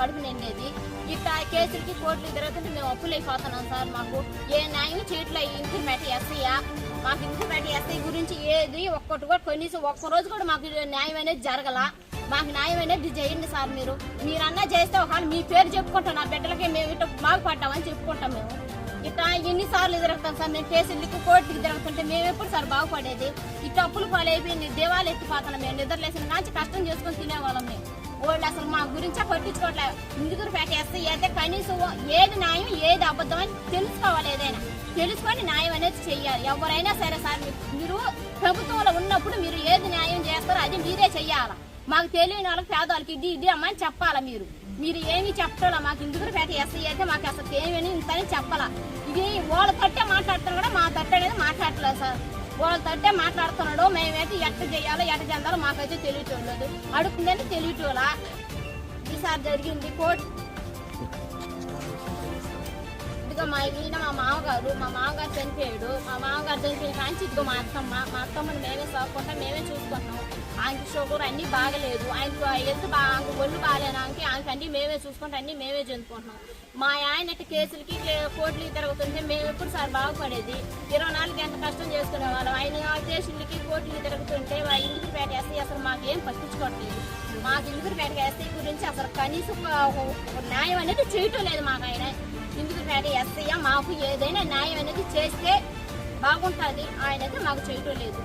కడుపు నిండేది. ఇట్లా కేసులకి కోర్టులు తిరుగుతుంటే మేము అప్పులు అయిపోతున్నాం సార్. మాకు ఏ న్యాయం చేయట్లే. ఇంక్రిమెంట్ ఎస్ఐయా మాకు ఇంక్రిమెంట్ ఎస్ఐ గురించి ఏది ఒక్కటి కూడా కనీసం ఒక్కరోజు కూడా మాకు న్యాయం అనేది జరగల. మాకు న్యాయం అనేది చేయండి సార్. మీరన్నా చేస్తే ఒకవేళ మీ పేరు చెప్పుకుంటాం, నా బిడ్డలకి మేము ఇట్లా బాగుపడ్డామని చెప్పుకుంటాం. మేము ఇట్లా ఎన్నిసార్లు తిరుగుతాం సార్. మేము కేసులకి కోర్టుకి తిరుగుతుంటే మేము ఎప్పుడు సార్ బాగుపడేది? ఇట్లా అప్పులు పాలైపోయింది, దేవాలు ఎత్తిపోతున్నాం. మేము నిద్రలేసిన నాచి కష్టం చేసుకొని తినేవాళ్ళం. మేము వాళ్ళు అసలు మా గురించే పట్టించుకోవట్లేదు. ఇందుకుపేట ఎస్ఐ అయితే కనీసం ఏది న్యాయం ఏది అబద్ధం అని తెలుసుకోవాలి. ఏదైనా తెలుసుకొని న్యాయం అనేది చెయ్యాలి. ఎవరైనా సరే సార్, మీరు ప్రభుత్వంలో ఉన్నప్పుడు మీరు ఏది న్యాయం చేస్తారో అది మీరే చెయ్యాలి. మాకు తెలియని వాళ్ళకి పేదవాళ్ళకి ఇది అమ్మని చెప్పాలా. మీరు ఏమి చెప్పాలా? మాకు ఇందుకుపేట ఎస్ఐ అయితే మాకు అసలు ఏమని ఇంతని చెప్పాలా. ఇది వాళ్ళ తట్టే మాట్లాడుతున్నా కూడా మా తట్టు అనేది మాట్లాడలేదు సార్. వాళ్ళ తట్టే మాట్లాడుతున్నాడు. మేమైతే ఎట్ట చేయాలో ఎట్ట చెందాలో మాకైతే తెలియటోలేదు. అడుగుతుందని తెలియటోలా. ఈసారి జరిగింది కోర్టు. ఇదిగో మా మామగారు చనిపోయాడు. మా మామగారు చనిపోయిన కాంచి ఇదిగో మా అత్తమ్మని మేమే సాగుకుంటాం, మేమే చూసుకుంటాం. ఆయనకి షుగర్ అన్నీ బాగలేదు, ఆయనకు హెల్త్ ఆయనకు ఒళ్ళు బాగాలేనానికి ఆయనకి అన్నీ మేమే చూసుకుంటాం, అన్నీ మేమే చెందుకుంటున్నాం. మా ఆయన కేసులకి కోర్టులకి తిరుగుతుంటే మేము ఎప్పుడు సార్ బాగుపడేది? 24 గంటలు కష్టం చేసుకునే వాళ్ళం. ఆయన స్టేషన్లకి కోర్టులకి తిరుగుతుంటే ఇందుకుపేట ఎస్ఐ అసలు మాకేం పట్టించుకోవట్లేదు. మాకు ఇందుకుపేట ఎస్ఐ గురించి అసలు కనీసం న్యాయం అనేది చేయటం లేదు. మాకు ఆయన ఇందుకుపేట ఎస్ఐ మాకు ఏదైనా న్యాయం అనేది చేస్తే బాగుంటుంది. ఆయన అయితే మాకు చేయటం లేదు.